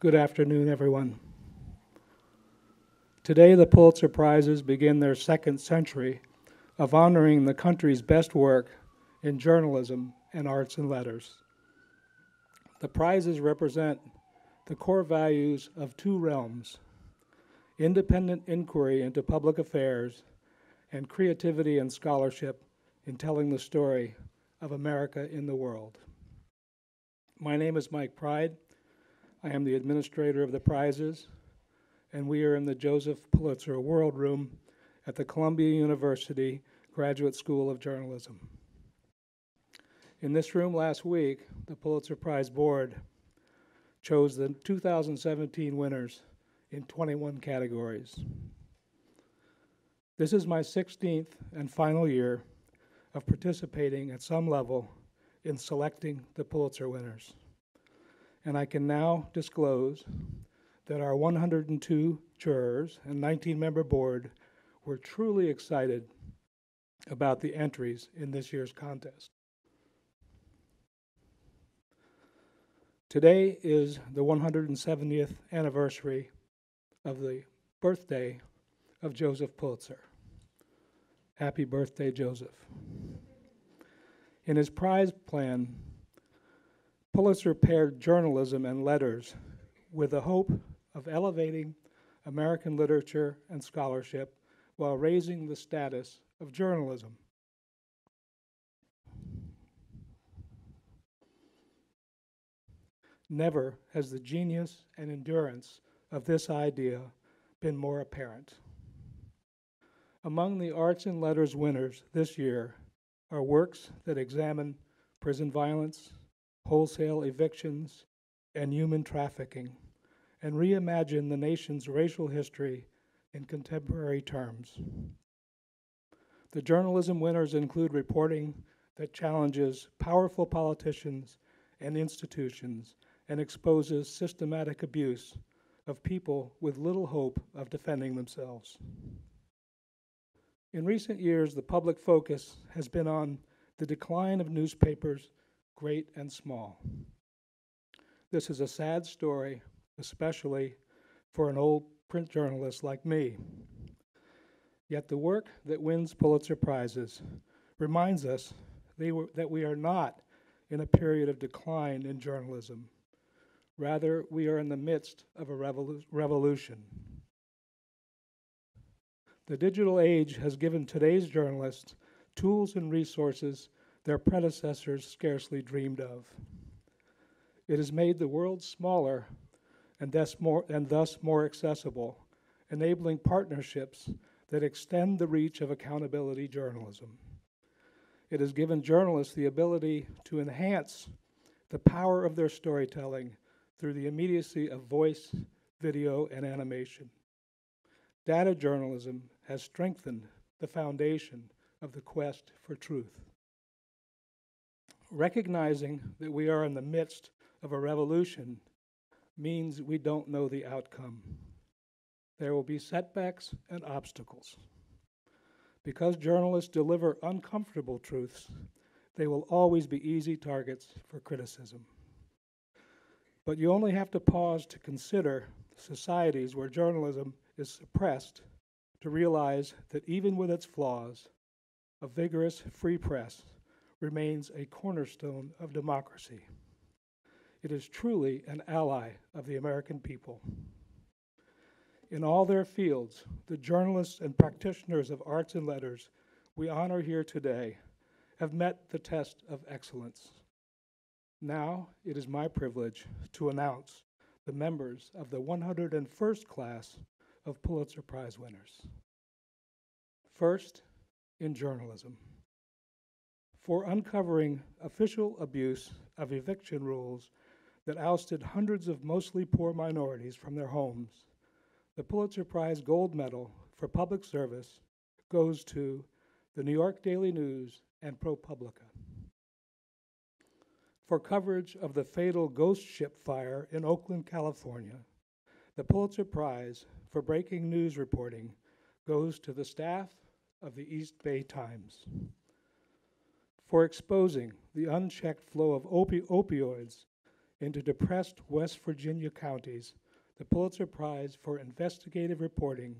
Good afternoon, everyone. Today, the Pulitzer Prizes begin their second century of honoring the country's best work in journalism and arts and letters. The prizes represent the core values of two realms: independent inquiry into public affairs and creativity and scholarship in telling the story of America in the world. My name is Mike Pride. I am the administrator of the prizes, and we are in the Joseph Pulitzer World Room at the Columbia University Graduate School of Journalism. In this room last week, the Pulitzer Prize Board chose the 2017 winners in 21 categories. This is my 16th and final year of participating at some level in selecting the Pulitzer winners. And I can now disclose that our 102 jurors and 19-member board were truly excited about the entries in this year's contest. Today is the 170th anniversary of the birthday of Joseph Pulitzer. Happy birthday, Joseph. In his prize plan, Pulitzer paired journalism and letters with the hope of elevating American literature and scholarship while raising the status of journalism. Never has the genius and endurance of this idea been more apparent. Among the arts and letters winners this year are works that examine prison violence, wholesale evictions, and human trafficking, and reimagine the nation's racial history in contemporary terms. The journalism winners include reporting that challenges powerful politicians and institutions and exposes systematic abuse of people with little hope of defending themselves. In recent years, the public focus has been on the decline of newspapers, great and small. This is a sad story, especially for an old print journalist like me. Yet the work that wins Pulitzer Prizes reminds us that we are not in a period of decline in journalism. Rather, we are in the midst of a revolution. The digital age has given today's journalists tools and resources their predecessors scarcely dreamed of. It has made the world smaller and thus more accessible, enabling partnerships that extend the reach of accountability journalism. It has given journalists the ability to enhance the power of their storytelling through the immediacy of voice, video, and animation. Data journalism has strengthened the foundation of the quest for truth. Recognizing that we are in the midst of a revolution means we don't know the outcome. There will be setbacks and obstacles. Because journalists deliver uncomfortable truths, they will always be easy targets for criticism. But you only have to pause to consider societies where journalism is suppressed to realize that even with its flaws, a vigorous free press remains a cornerstone of democracy. It is truly an ally of the American people. In all their fields, the journalists and practitioners of arts and letters we honor here today have met the test of excellence. Now it is my privilege to announce the members of the 101st class of Pulitzer Prize winners. First, in journalism. For uncovering official abuse of eviction rules that ousted hundreds of mostly poor minorities from their homes, the Pulitzer Prize Gold Medal for Public Service goes to the New York Daily News and ProPublica. For coverage of the fatal ghost ship fire in Oakland, California, the Pulitzer Prize for breaking news reporting goes to the staff of the East Bay Times. For exposing the unchecked flow of opioids into depressed West Virginia counties, the Pulitzer Prize for Investigative Reporting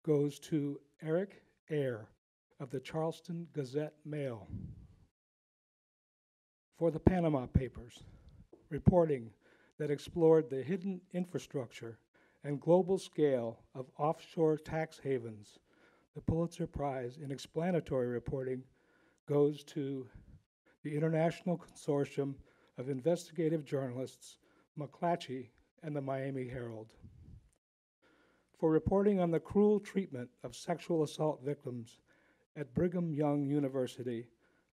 goes to Eric Ayre of the Charleston Gazette-Mail. For the Panama Papers, reporting that explored the hidden infrastructure and global scale of offshore tax havens, the Pulitzer Prize in Explanatory Reporting goes to the International Consortium of Investigative Journalists, McClatchy, and the Miami Herald. For reporting on the cruel treatment of sexual assault victims at Brigham Young University,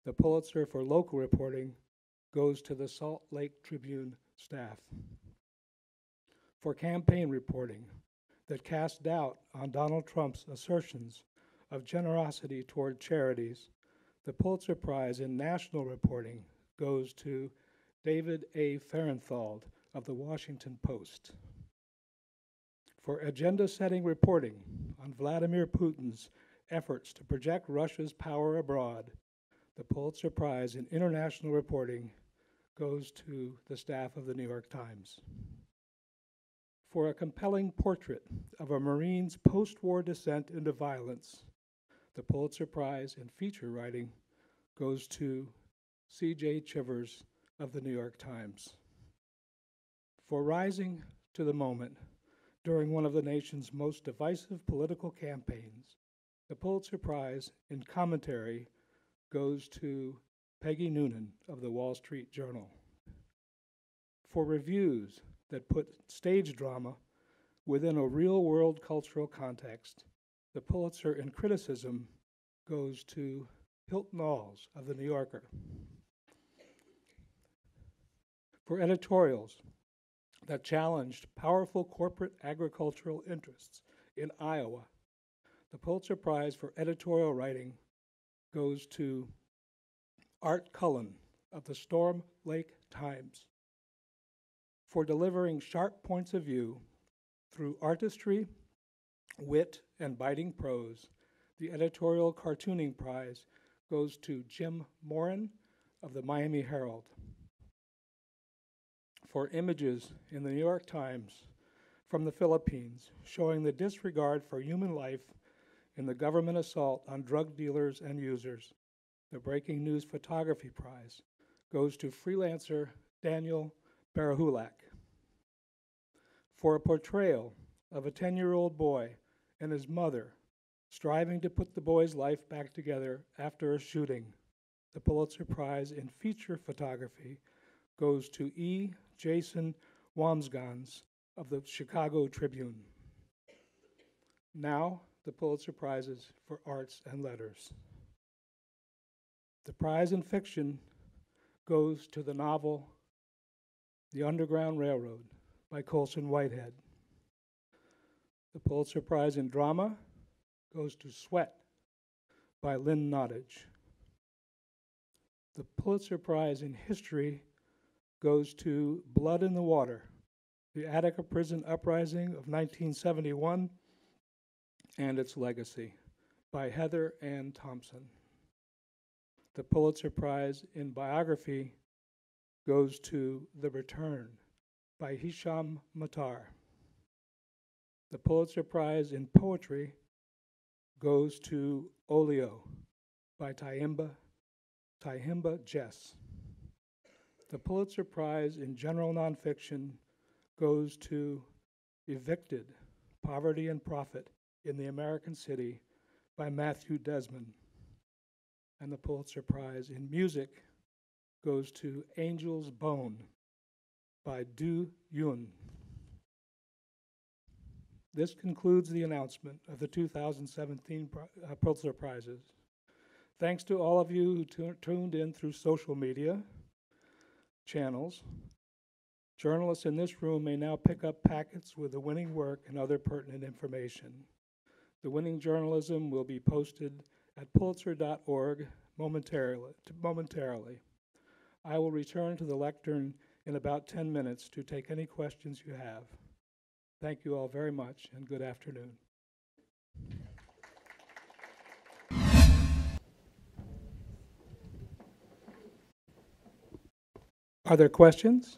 the Pulitzer for Local Reporting goes to the Salt Lake Tribune staff. For campaign reporting that cast doubt on Donald Trump's assertions of generosity toward charities, the Pulitzer Prize in National Reporting goes to David A. Fahrenthold of the Washington Post. For agenda-setting reporting on Vladimir Putin's efforts to project Russia's power abroad, the Pulitzer Prize in International Reporting goes to the staff of the New York Times. For a compelling portrait of a Marine's post-war descent into violence, the Pulitzer Prize in Feature Writing goes to C.J. Chivers of the New York Times. For rising to the moment during one of the nation's most divisive political campaigns, the Pulitzer Prize in Commentary goes to Peggy Noonan of the Wall Street Journal. For reviews that put stage drama within a real-world cultural context, the Pulitzer in Criticism goes to Hilton Alls of the New Yorker. For editorials that challenged powerful corporate agricultural interests in Iowa, the Pulitzer Prize for Editorial Writing goes to Art Cullen of the Storm Lake Times. For delivering sharp points of view through artistry, wit, and biting prose, the Editorial Cartooning Prize goes to Jim Morin of the Miami Herald. For images in the New York Times from the Philippines showing the disregard for human life in the government assault on drug dealers and users, the Breaking News Photography Prize goes to freelancer Daniel Barahulak. For a portrayal of a 10-year-old boy and his mother striving to put the boy's life back together after a shooting, the Pulitzer Prize in Feature Photography goes to E. Jason Wamsgans of the Chicago Tribune. Now, the Pulitzer Prizes for Arts and Letters. The prize in fiction goes to the novel The Underground Railroad by Colson Whitehead. The Pulitzer Prize in Drama goes to Sweat by Lynn Nottage. The Pulitzer Prize in History goes to Blood in the Water, the Attica Prison Uprising of 1971 and Its Legacy by Heather Ann Thompson. The Pulitzer Prize in Biography goes to The Return by Hisham Matar. The Pulitzer Prize in Poetry goes to Olio by Tahimba Jess. The Pulitzer Prize in General Nonfiction goes to Evicted, Poverty and Profit in the American City by Matthew Desmond. And the Pulitzer Prize in Music goes to Angel's Bone by Du Yun. This concludes the announcement of the 2017 Pulitzer Prizes. Thanks to all of you who tuned in through social media channels. Journalists in this room may now pick up packets with the winning work and other pertinent information. The winning journalism will be posted at pulitzer.org momentarily. I will return to the lectern in about 10 minutes to take any questions you have. Thank you all very much, and good afternoon. Are there questions?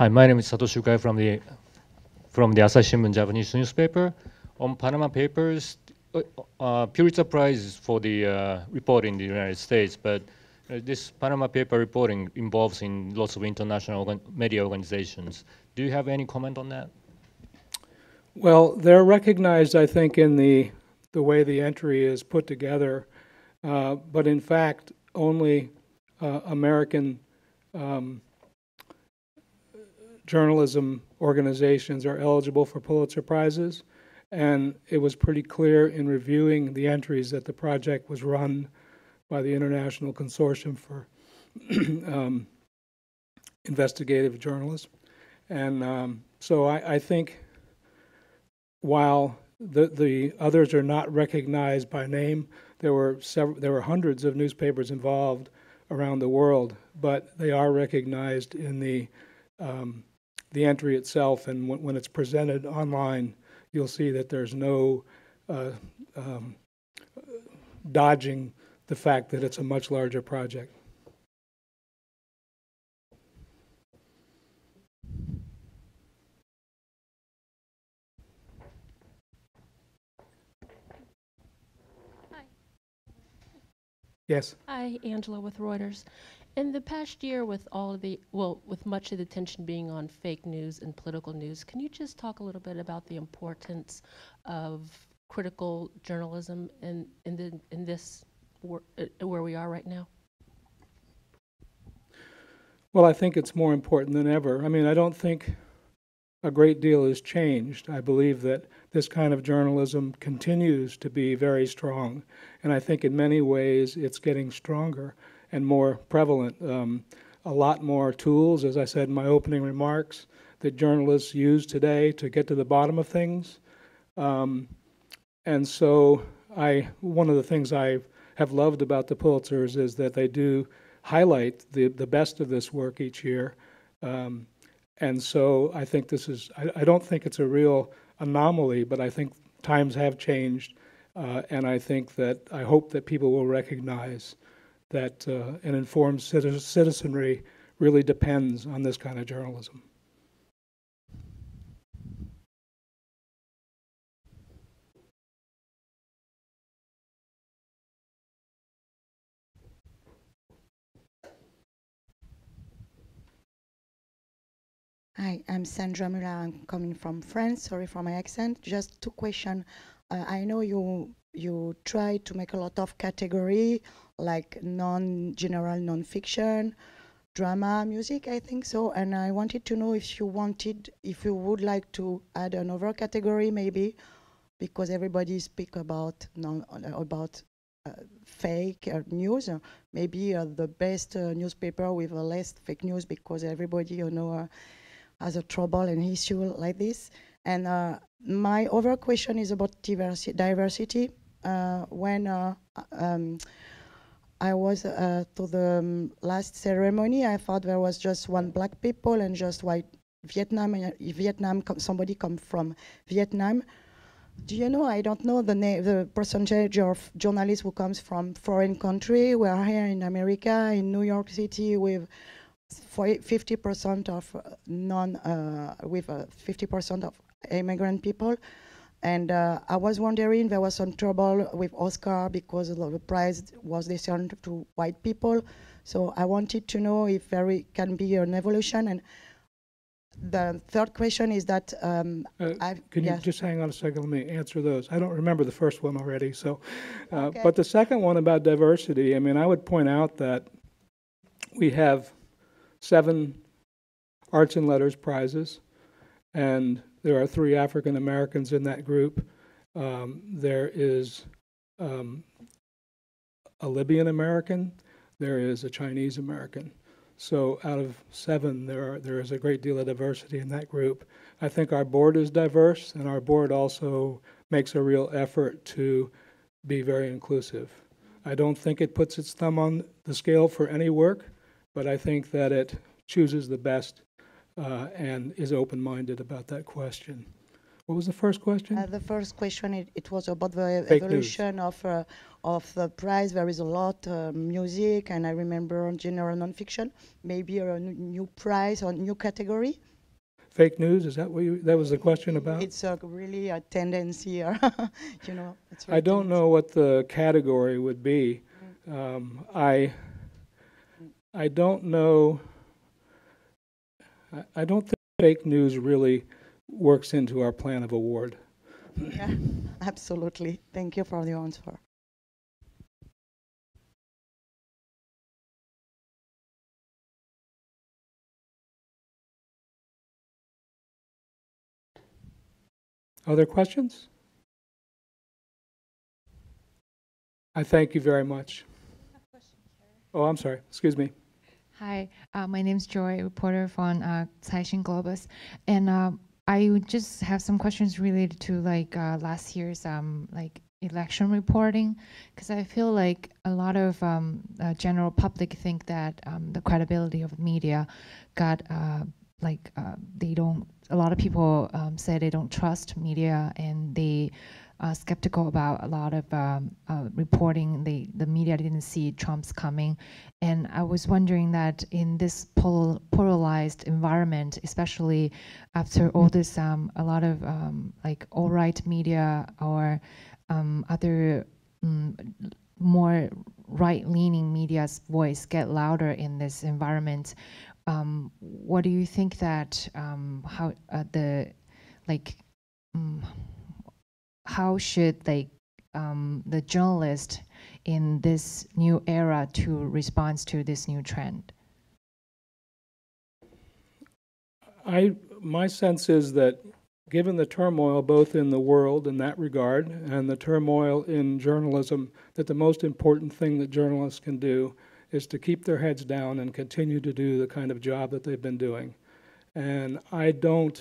Hi, my name is Satoshi Ukai from the Asahi Shimbun Japanese newspaper. On Panama Papers, Pulitzer Prize for the report in the United States, but this Panama paper reporting involves in lots of international media organizations. Do you have any comment on that? Well, they're recognized, I think, in the way the entry is put together, but in fact, only American journalism organizations are eligible for Pulitzer Prizes, and it was pretty clear in reviewing the entries that the project was run by the International Consortium for Investigative Journalism. And so I think while the others are not recognized by name, there were hundreds of newspapers involved around the world, but they are recognized in the entry itself, and when it's presented online, you'll see that there's no dodging the fact that it's a much larger project. Hi. Yes. Hi, Angela with Reuters. In the past year, with with much of the attention being on fake news and political news, can you just talk a little bit about the importance of critical journalism in this where we are right now? Well, I think it's more important than ever. I mean, I don't think a great deal has changed. I believe that this kind of journalism continues to be very strong, and I think in many ways it's getting stronger and more prevalent. A lot more tools, as I said in my opening remarks, that journalists use today to get to the bottom of things. And so one of the things I have loved about the Pulitzers is that they do highlight the best of this work each year. And so I think I don't think it's a real anomaly, but I think times have changed. And I hope that people will recognize that an informed citizenry really depends on this kind of journalism. Hi, I'm Sandra Muller. I'm coming from France. Sorry for my accent. Just two questions. I know you try to make a lot of category, like general non-fiction, drama, music, I think so. And I wanted to know if you would like to add another category, maybe, because everybody speak about fake news. Maybe the best newspaper with less fake news, because everybody has a trouble and issue like this. And my other question is about diversity. When I was to the last ceremony, I thought there was just one black people and just white Vietnam. Somebody come from Vietnam. Do you know? I don't know the percentage of journalists who comes from foreign country. We are here in America, in New York City, with 50% of with 50% of immigrant people. And I was wondering, there was some trouble with Oscar because the prize was discerned to white people. So I wanted to know if there can be an evolution. And the third question is that can you just hang on a second? Let me answer those. I don't remember the first one already. So, okay. But the second one about diversity, I mean, I would point out that we have 7 Arts and Letters prizes, and there are 3 African Americans in that group. There is a Libyan American, there is a Chinese American. So out of 7, there is a great deal of diversity in that group. I think our board is diverse, and our board also makes a real effort to be very inclusive. I don't think it puts its thumb on the scale for any work, but I think that it chooses the best and is open-minded about that question. What was the first question? The first question, it was about the Fake evolution of the prize. There is a lot music, and I remember on general nonfiction, maybe a new prize or new category. Fake news, is that what that was the question about? It's really a tendency, or you know. It's I don't know what the category would be. I don't know. I don't think fake news really works into our plan of award. Yeah, absolutely. Thank you for the answer. Other questions? I thank you very much. Oh, I'm sorry. Excuse me. Hi, my name is Joy, reporter from Caixin Globus, and I would just have some questions related to like last year's like election reporting, because I feel like a lot of general public think that the credibility of media got they don't. A lot of people say they don't trust media, and they skeptical about a lot of reporting. The media didn't see Trump's coming, and I was wondering that in this polarized environment, especially after all this, a lot of like alt-right media or other more right-leaning media's voice get louder in this environment. What do you think that how how should the journalist in this new era to respond to this new trend? My sense is that given the turmoil both in the world in that regard and the turmoil in journalism, that the most important thing that journalists can do is to keep their heads down and continue to do the kind of job that they've been doing. And I don't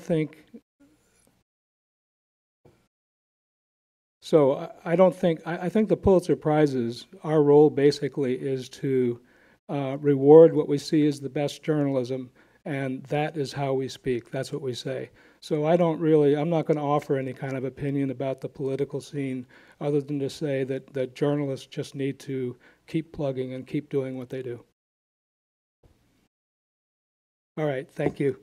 think so. I think the Pulitzer Prizes, our role basically is to reward what we see as the best journalism, and that is how we speak. That's what we say. So I'm not going to offer any kind of opinion about the political scene other than to say that journalists just need to keep plugging and keep doing what they do. All right, thank you.